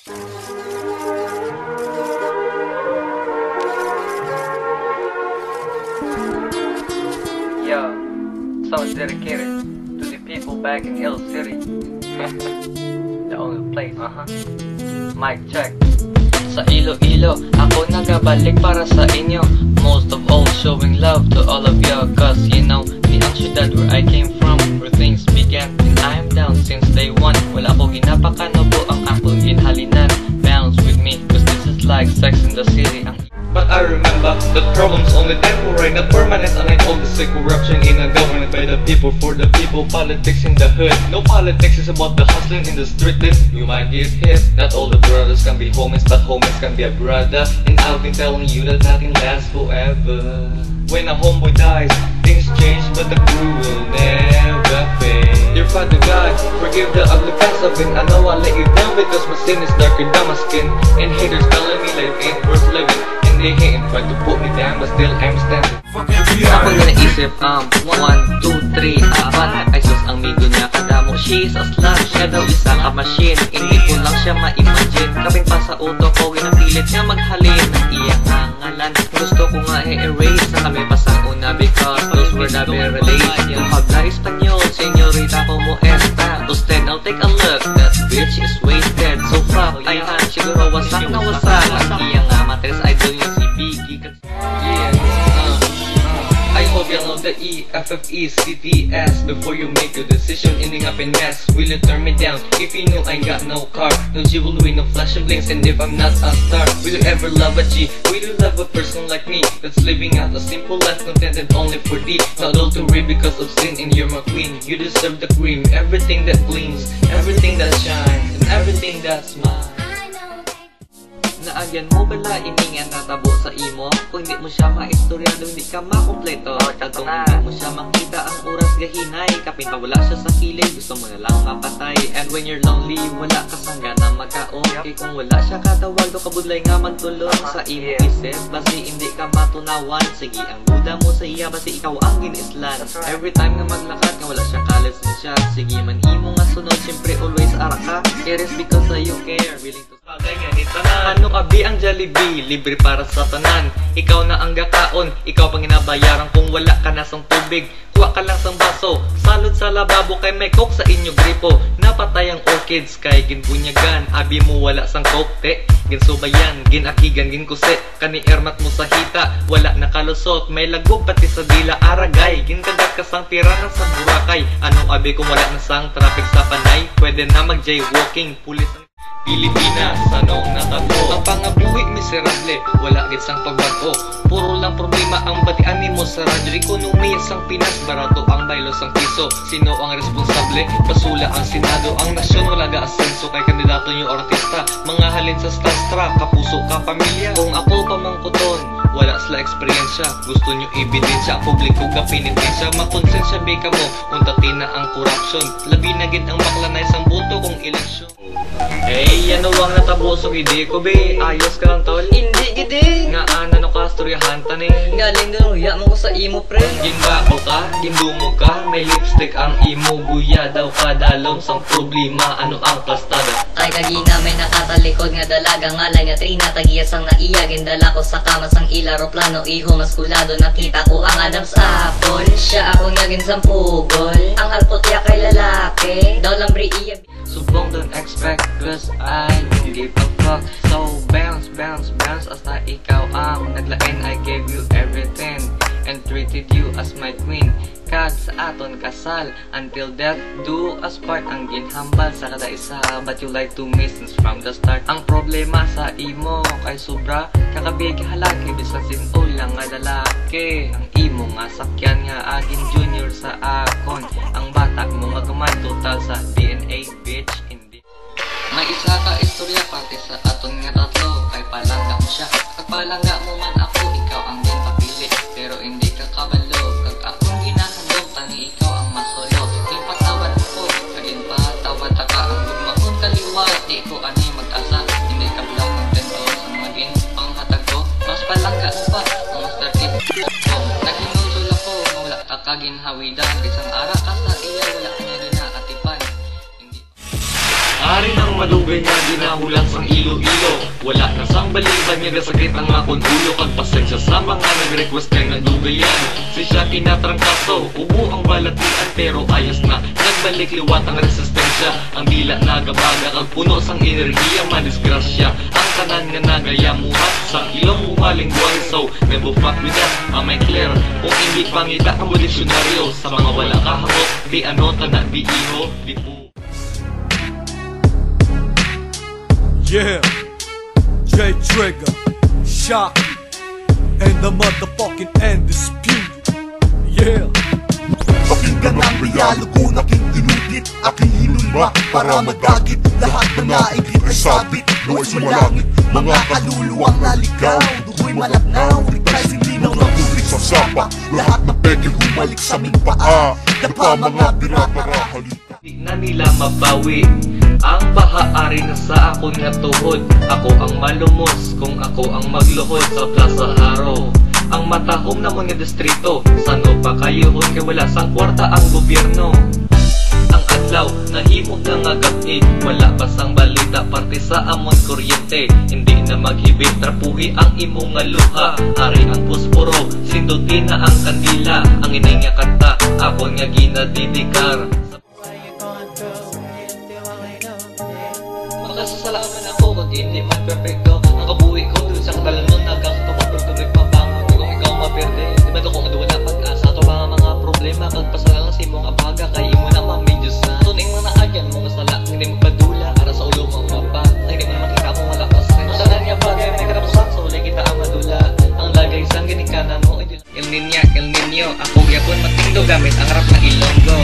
Yeah, song's dedicated to the people back in Hill City. The only place, Mic check. Sa Iloilo, ako nagabalik para sa inyo. Most of all, showing love to all of you. Cause you know, the Ciudad where I came from, where things began. And I am down since day one. Wala ko ginapakano po ang akong ginhalinan. Bounce with me, cause this is like Sex in the City. But I remember that problems only temporary, not permanent. And I all the sick corruption in a government by the people, for the people, politics in the hood. No politics is about the hustling in the street. Then you might get hit. Not all the brothers can be homies, but homies can be a brother. And I've been telling you that nothing lasts forever. When a homeboy dies, things change, but the crew will never fade. Dear Father God, forgive the ugly past I've been. I know I let you down because my sin is darker than my skin. And haters telling me life ain't worth living. They hate and try to put me down, but still I'm standing. Ako na naisip, 1, 2, 3, 4. Ay sus, ang migo niya kadamo. She's a slut, siya daw isa ka machine. Hindi ko lang siya ma-imagine. Kaping pa sa uto ko, ginapilit niya maghalin ng iyang hangalan. Gusto ko nga i-erase na kami pa sa una, because those were the very relate. Yung habla Espanyol, senyorita como esta. Usted, now take a look, that bitch is wasted. So fuck, ay han, siguro wasak na wasak. Ang iyang amatres, idol niya si Biggie. Yeah, I hope you know the EFFECTS before you make your decision, ending up in mess. Will you turn me down if you know I got no car, no jewelry, no flashing blinks? And if I'm not a star, will you ever love a G? Will you love a person like me that's living out a simple life, contented only for thee? Not adultery because of sin, and you're my queen. You deserve the cream, everything that gleams, everything that shines, and everything that's mine. Naagyan mo bala iningan natabo sa imo? Kung hindi mo siya maistoryado, hindi ka makompleto. Kung hindi mo siya makita ang oras gahinay, kapin pa wala siya sa kilid, gusto mo na lang mapatay. And when you're lonely, wala ka sangga na magkaon. Kaya kung wala siya katawag, do kabudlay nga magtulong sa imo isip. Basi hindi ka matunawan, sige ang buda mo sa iya, basi ikaw ang ginislan. Every time nga maglakad, nga wala siya kalisin siya. Sige man imo nga sunod, siyempre always ara ka. It is because you care, willing to bagay nga nito na. Ano kabi ang Jollibee, libre para sa tanan. Ikaw na ang gakaon, ikaw pang ginabayaran kung wala ka na sang tubig. Kuha ka lang sang baso, salud sa lababo kay may coke sa inyo gripo. Napatay ang orchids kay ginbunyagan, abi mo wala sang coke te. Ginsubayan, ginakigan, ginkusit, kani ermat mo sa hita, wala nakalusot. May lagog pati sa dila aragay, ginkagat ka sang tiranan sa Boracay. Anong abi kung wala na sang traffic sa Panay? Pwede na mag jaywalking, pulis ang Pilipinas, anong natato? Ang pangabuhi miserable, wala gid sang pagbago. Puro lang problema ang batian nimo sa radyo. Ekonomiya sang Pinas, barato ang baylo sang piso. Sino ang responsable? Basula ang Senado. Ang nasyon wala ga-asenso kay kandidato nyo artista. Mga halin sa stastra, kapuso ka pamilya. Kung ako pamangkuton, wala sila eksperyensya. Gusto nyo ebidensya, publiko ka pinitensya. Makonsensya be ka mo, untati na ang corruption. Labi na gid ang baklanay sang boto kung eleksyon. Hey, ano ang natabosog hindi ko be? Ayos ka lang tol? Hindi gidi. Nga ano ka storyahan tani? Galing doon, uya mo ko sa imo pre. Ginbako ka, gindumo ka, may lipstick ang imo. Guya daw ka dalom sang problema, ano ang plastada? Ay kagina may nakatalikod nga dalaga ngalay nga Trina tagiyas ang naiya. Gindala ko sa kama sang ilaroplano, iho maskulado. Nakita ko ang Adam's apple, siya akong naging sampugol. Ang halpot ya kay lalaki, daw lang bre iya. Subong don't expect, cause I don't give a fuck. So bounce, bounce, bounce, hasta ikaw ang naglain. I gave you everything and treated you as my queen. Kag sa aton kasal, until death do us part. Ang ginhambal sa kada isa, but you like to miss since from the start. Ang problema sa imo kay sobra, kakabig halaki bisan sinul lang nga lalaki. Ang imo nga sakyan nga aging junior sa akon. Ang batag mo magmay total sa DNA, bitch, hindi. May isa ka istorya parte sa aton nga tatlo, kay palangga mo siya. Kag palangga mo man ako, ikaw ang ginpapili. Pero hindi ka kabalo, kag akong ginahandog, tani ikaw ang masolo. Ginpatawad ako, kag ginpatawad ka. Ang gugmahon kaliwa, di ko ani mag-asa. Hindi ka blang kontento sa maging panghatag ko. Mas palangga mo pa, ang master tip ko. Naghinunsul ako, wala ka kaginhawidan. Isang ara ka sa iya, wala ka niya ginakatipan. Hindi. Ari ng madugay dugay nga ginahulang sang ilo-ilo. Wala na sang baliban niya gasakit ang akong ulo. Kag pasensya sa mga nag-request kay nagdugayan. Si siya kinatrangkaso, ubo ang balatian pero ayos na. Nagbalik liwat ang resistensya. Ang dila nagabaga kag puno sang enerhiya madisgrasya. Ang tanan nga nagayamuhat sa ilong umaling buhay. So never fuck with that, may clear. Kung hindi pangita ang diksyonaryo sa mga wala kahangot, di ano tanan di iho, di po. Yeah, J Trigger, Shock, and the motherfucking undisputed. Yeah. Pakinggan ang dialogo na aking inudit, aking hinulma para madagit. Lahat ng naigit ay sabit, no ay sumalangit. Mga kaluluwang naligaw, dugo'y malabnaw. Ligtas hindi na nagulit sa sapa. Lahat ng pekil humalik sa aming paa. Dapa mga pirata halita. Di na nila mabawi ang pahaari na sa akon nga tuhod. Ako ang malumos kung ako ang magluhod sa Plaza Haro. Ang matahom na mga distrito, sano pa kayuhon kay wala sang kwarta ang gobyerno. Ang adlaw, nahimog na nga gabi, wala pa sang balita parte sa amon kuryente. Hindi na maghibit, trapuhi ang imong nga luha. Hari ang posporo, sinduti na ang kandila. Ang inay nga kanta, ako nga ginadidikar. Makasasalaman ako kung hindi man perfecto. Ang kabuhi ko dun sa katalanon nagang tumapagtuloy mabangon. Kung ikaw maperde, di ba ko nga doon na pag-asa. Ito mga problema, kagpasalang sa imong abaga. Kaya mo na mamidyo sa tuning mga agyan mo kasala. Hindi magpadula, para sa ulo mong mapa. Hindi mo na makita mong malakas. Masalan niya bagay, may karapusan. So uli kita ang madula. Ang lagay sang ginikanan mo. El Niño, ako yapon matindo gamit ang rap na Ilonggo.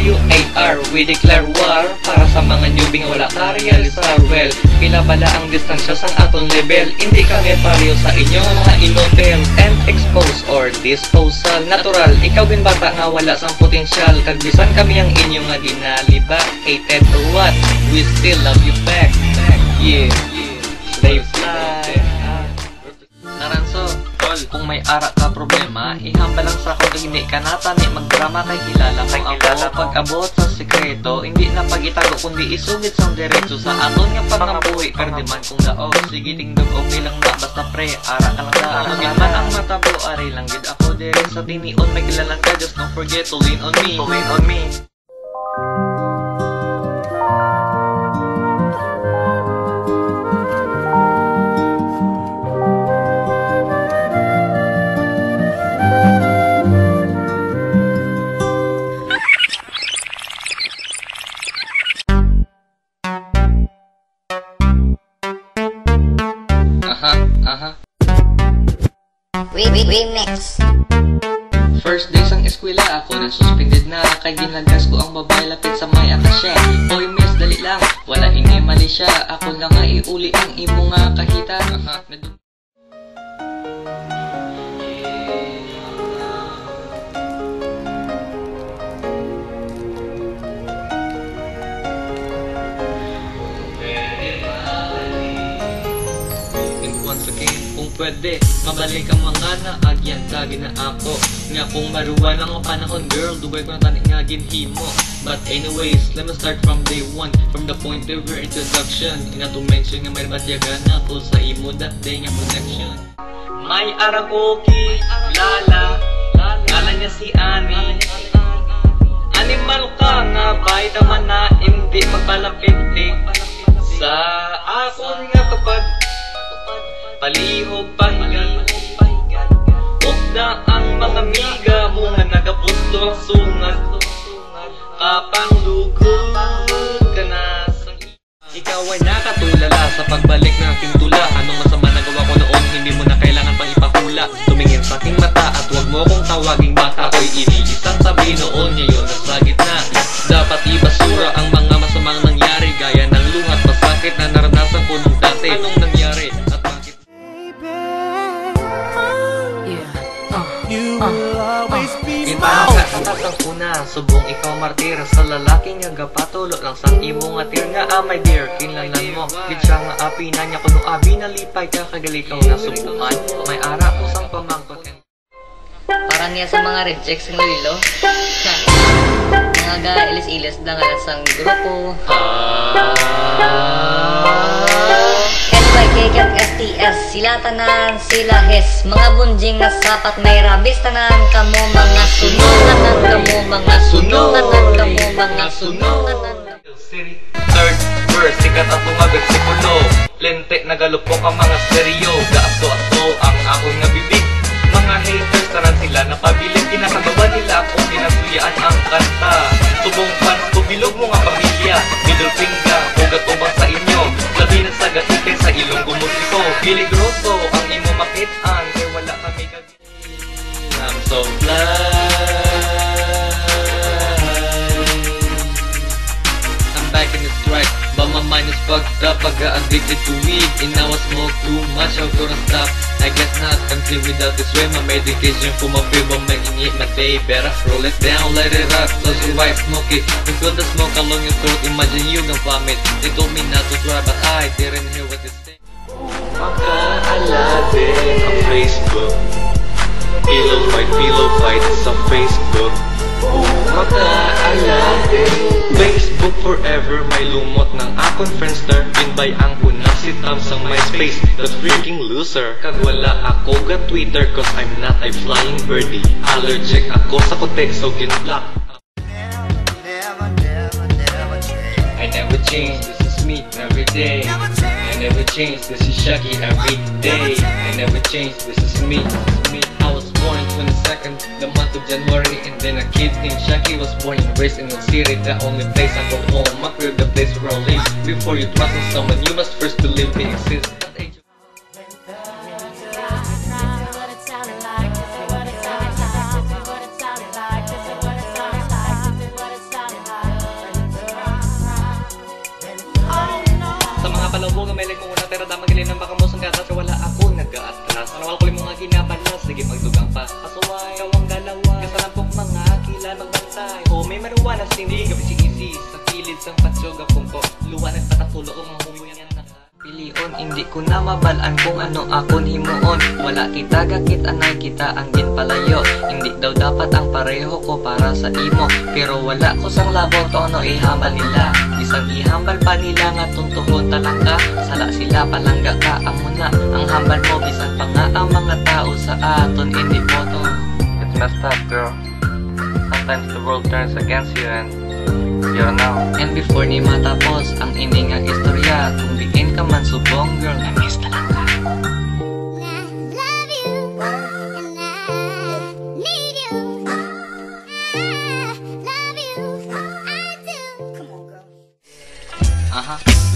WAR, we declare war para sa mga newbie nga wala ka-realizar. Well, pila bala ang distansya sang atong level. Hindi kami pareho sa inyo mga inotel. And expose or disposal. Natural, ikaw din bata nga wala sang potensyal. Kagbisan kami ang inyo nga ginaliba. Hated or what, we still love you back. Yeah, stay fly. Naranso, kung may ara ka problema, ihamba lang sa ako kung hindi ka natani magdrama kay kilala mo ako. Pag-abot sa sekreto, hindi na pag-itago kundi isugit sang diretso sa aton nga pangambuhi. Pero di man kung daog, sige tingdog okay lang na basta pre, ara ka lang na. Ano man ang matabo, ari lang gid ako dire sa tinion. May kilalang ka, just don't forget to lean on me. Lean on me. Remix. First day sang eskwela, ako nang suspended na. Kay ginagas ko ang babae lapit sa may akasya. Boy miss, dali lang, wala ini mali siya. Ako na nga iuli ang imo nga kahitan. Once again, kung pwede, mabalik ang mga naagyan kagi na ako. Nga kung maruwan ang panahon, girl, dugay ko na tani nga ginhimo. But anyways, let me start from day one, from the point of your introduction. Ina to mention nga may batyagan ako sa imo that day nga connection. May arakoki, lala, lala niya si Ani. Animal ka nga, bay naman na hindi magpalapit sa akon nga kapag palihog pahingan. Ukda ang mga miga mo nga nagapusto ang sungat. Kapang lugod ka na sa ikaw ay nakatulala sa pagbalik ng aking tula. Anong masama nagawa ko noon, hindi mo na kailangan pang ipakula. Tumingin sa aking mata at huwag mo kong tawaging bata. Ako'y inilis ang sabi noon, ngayon nasa gitna. Dapat ibasura ang mga masamang nangyari, gaya ng luhat, masakit na naranasan ko nung dati. Anong nangyari at bakit? Kinatakas una, subong ikaw martir sa lalaking nga gapatulo lang sa imo nga tir nga my dear, kinlanan mo gid siya nga api na niya kuno abi nalipay ka kagalikaw na subukan. May ara ko sang pamangkot. Parang niya sa mga rejects ng lilo. Mga ga-ilis-ilis dangalan sang grupo NYK kat STS, sila tanan, sila hes. Mga bunjing na sapat may rabis tanan. Kamo mga sununganan, kamo mga sununganan, kamo mga sununganan. Third verse, sikat ang mga bersikulo. Lente, nagalupok ang mga stereo. Gaato-ato ang akong nga bibig. Mga haters, taran sila napabiling. Kinakagawa nila akong kinasuyaan ang kanta. Subong fans, tubilog mo nga pamilya. Middle finger, ugat-ubang sa inyo. Labi na sa gatikay sa ilong gumusiko. Piligroso, ang imo makitaan. Kaya wala kami gagawin. I'm so back in the strike, but my mind is fucked up. I got addicted to weed, and now I smoke too much. How could I stop? I guess not. Can't live without this way. My medication for my fever, making it my day. Better roll it down, let it up. Close your eyes, smoke it. You feel the smoke along your throat. Imagine you gon' vomit. They told me not to try, but I didn't hear what they say. Makaalala on Facebook. Pillow fight sa Facebook. Facebook forever, may lumot ng akong friendster. Pinbay ang unang sitam sa MySpace. That freaking loser. Kag wala ako ga Twitter, cause I'm not a flying birdie. Allergic ako sa kote, so ginblock. I never change, this is me every day. I never change, this is Shaggy every day. I never change, this is me, I was born 22nd, the month of January. And then a kid named Shaggy was born and raised in the city. The only place I go home, my crib, the place where I live. Before you trust in someone, you must first believe they exist. Sa mga palabog nga may leg mo una, pero damang gilinan baka mo sang gata. So wala ako nag-aatras. Anawal ko yung mga ginabalas, sige magdugang pa. Kasuway, kawang galawa, kasalampok mga kila magbantay. O may marijuana, hindi gabi si sa kilid sang patsyog apong ko. Luwa nagpatatulo ko mga humuyan na pilion, hindi ko na mabalaan kung ano akon himuon. Wala kita gakit anay kita ang ginpalayo. Hindi daw dapat ang pareho ko para sa imo. Pero wala ko sang labong tono ihambal nila. Bisang ihambal pa nila nga tuntuhon talangka. Sala sila palangga ka amo na. Ang hambal mo bisan pa nga ang mga tao sa aton hindi boto. It's messed up, girl. Sometimes the world turns against you and you're now. And before ni matapos ang ining ang istorya, kung diin ka man subong girl, na-miss na lang ka.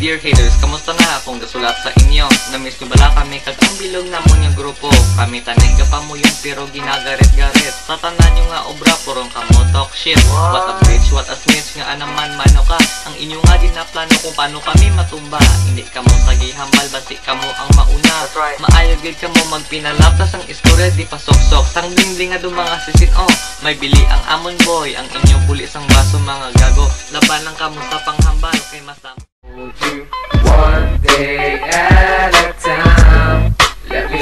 Dear haters, kamusta na akong gasulat sa inyo? Namiss nyo bala kami kag ang bilog namon yung grupo. Kami tanay ka pa mo yung pero ginagarit-garit. Sa tanan nyo nga obra, purong kamo talk shit. What a bitch, what a snitch, nga anaman mano ka. Ang inyo nga ginaplano kung paano kami matumba. Hindi ka mo sagihambal, basi ka mo ang mauna. Maayo gid ka mo magpinalaptas ang istorya, di pa sok-sok. Sang dingding nga do mga sisit, oh. May bili ang amon boy, ang inyo pulis ang baso mga gago. Laban lang kamo sa panghambal, kay masama. You one day at a time. Let me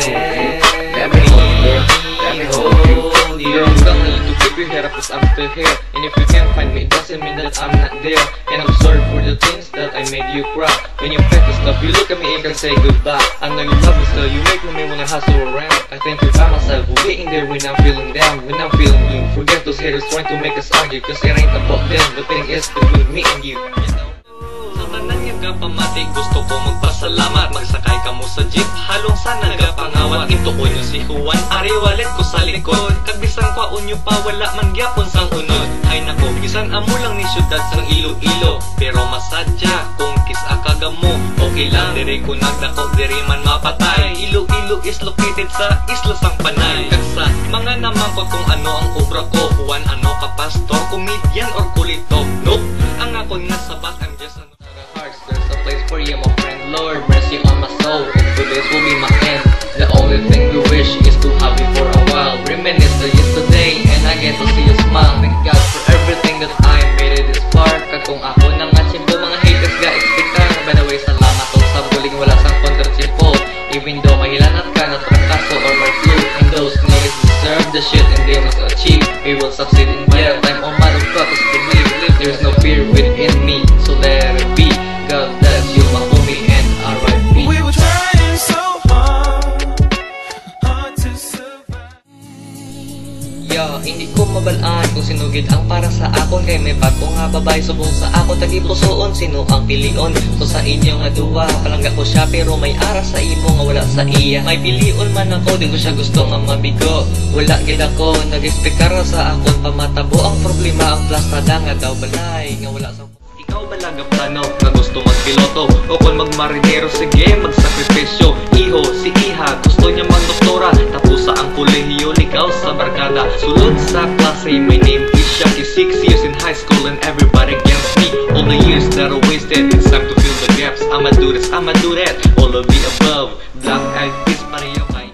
hold you. Don't need to keep your head up, cause I'm still here. And if you can't find me, it doesn't mean that I'm not there. And I'm sorry for the things that I made you cry. When you pick the stuff, you look at me and can say goodbye. I know you love me still, you make me when I hustle around. I think you by myself, waiting there when I'm feeling down. When I'm feeling blue, forget those haters trying to make us argue, cause it ain't about them, the thing is between me and you. Pamati, gusto ko magpasalamat. Magsakay ka mo sa jeep, halong sa nagapangawat. Ito ko nyo si Juan, ari walet ko sa likod. Kagbisan ko unyo pa, wala man gyapon sang unod. Ay nako, bisan amo lang ni syudad sang Iloilo. Pero masadya, kung kis akaga mo, okay lang, diri ko nagdako, diri man mapatay. Iloilo is located sa isla sang Panay. Kagsa, mga naman ko kung ano ang obra ko. Juan, ano ka pastor, comedian or kulito? Nope, ang ako nga sabat, I'm just there's a place for you, my friend. Lord, mercy on my soul. Today's will be my end. The only thing we wish is to have you for a while. Reminisce the yesterday, and I get to see you smile. Thank God for everything that I made it this far. Kung ako na nga simple, mga haters ga expectan. By the way, salamat o sa buling wala sang kontrachimpo. Even though mahilanat ka na trakaso or my flu, and those niggas deserve the shit and they must achieve. We will succeed in better time. Oh motherfuckers, believe. mga babae subong sa ako tagipusoon, sino ang pilion ko sa inyo nga duwa? Palangga ko siya pero may aras sa imo nga wala sa iya. May pilion man ako, di ko siya gusto nga mabigo. Wala gid ako, nag-expect sa akon pamatabo. Ang problema ang plastada nga daw balay nga wala sa. Ikaw ba plano na gusto magpiloto o kung magmarinero, sige magsakripisyo. Iho, si Iha, gusto niya magdoktora, tapos sa ang kolehiyo, ligaw sa barkada. Sulod sa klase, my name is Shaki. 6 years in high school and everybody against me. All the years that I wasted, it's time to fill the gaps. I'ma do this, I'ma do that, all of the above. Black eyed peas, pareho kay.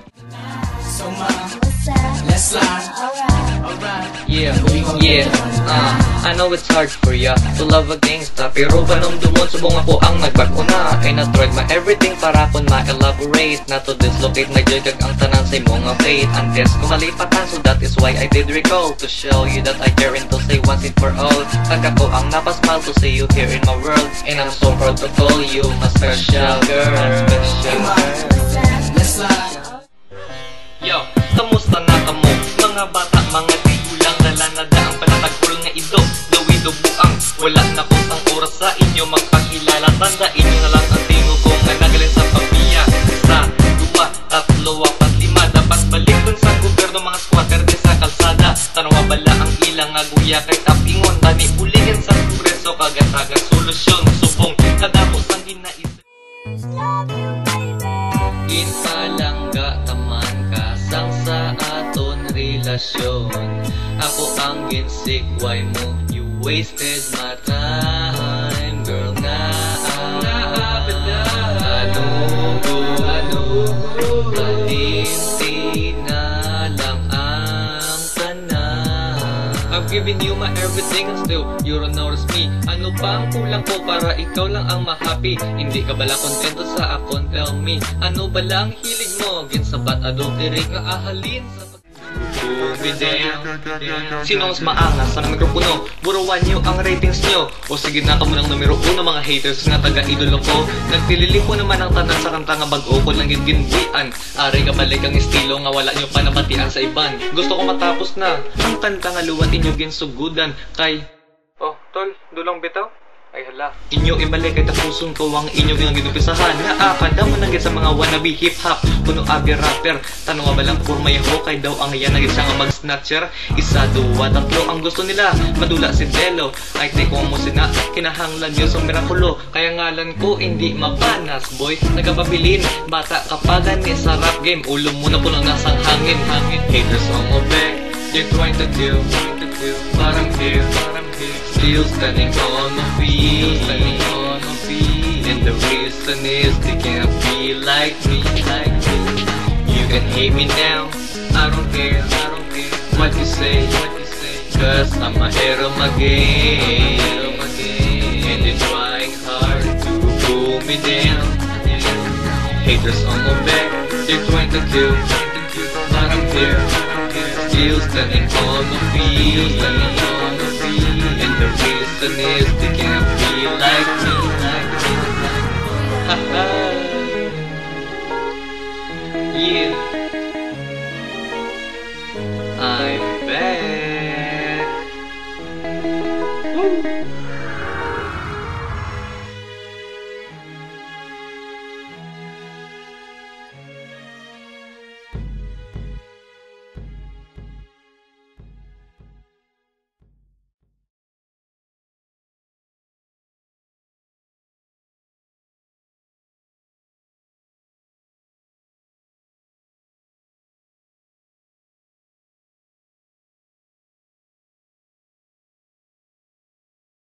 So let's slide. Yeah, I know it's hard for ya to love a gangsta, pero panumdumon subong ako ang nagbakuna. And I tried my everything para kon ma-elaborate, not to dislocate my joy kag ang tanan sa imong nga fate. Antes ko malipatan, so that is why I did recall to show you that I care and to say once and for all. Pag ako ang napasmile to see you here in my world, and I'm so proud to call you my special girl. Let's slide. Yo, kamusta na kamo? Mga bata, mga tigulang, nalanada ang panatagpul nga ido. Dawido buang, wala na kong ang oras sa inyo magpakilala. Tanda inyo na lang ang tingo ko nga nagalin sa papiya. 1, 2, 3, 4, 5. Dapat balik dun sa gobyerno, mga squatter din sa kalsada. Tanong nga bala ang ilang nga guya kay tapingon. Tani puligan sa kongreso, kagatagang solusyon. Subong kadapos ang ginais. Ginpalangga taman kasang sa aton relasyon. Ako ang ginsikway mo, you wasted my time, girl. Kalinti na lang ang tanan. I've given you my everything and still you don't notice me. Ano pa ang kulang ko para ikaw lang ang ma-happy? Hindi ka bala kontento sa akon, tell me. Ano bala ang hilig mo? Ginsabat adultery nga ahalin sa sino mas maangas sa mikropono? Buruan nyo ang ratings nyo. O sige na kamo ng numero 1 mga haters nga taga-idolo ko. Nagpilili ko naman ang tanan sa kanta nga bag-o ko lang gindian. Ari ka balik ang estilo nga wala nyo pa nabatian sa iban. Gusto ko matapos na ang kanta nga luwan inyo ginsugudan. Kay oh tol, dulang bitaw. Ay hala, inyo ibalik kay tapuson ko ang inyo ginagidumpisahan. Naakada mo nagit sa mga wannabe hip-hop, kuno abi rapper. Tanong nga balang pormay ho kay daw ang iyan nagit siya nga mag-snatcher. 1, 2, 3 ang gusto nila, madula si Delo. Ay tay ko mo sina, kinahanglan yun sa mirakulo. Kaya ngalan ko hindi mapanas boy, nagababilin. Bata kapagan ni sa rap game, ulo mo na po lang nasang hangin. Haters on my back, they're trying to do parang here, still standing on my feet, and the reason is they can't be like me. You can hate me now, I don't care what you say, cause I'm ahead of my game, and they're trying hard to pull me down. Haters on my back, they're trying to do parang here, still standing on my feet, and the reason is they can't be like me.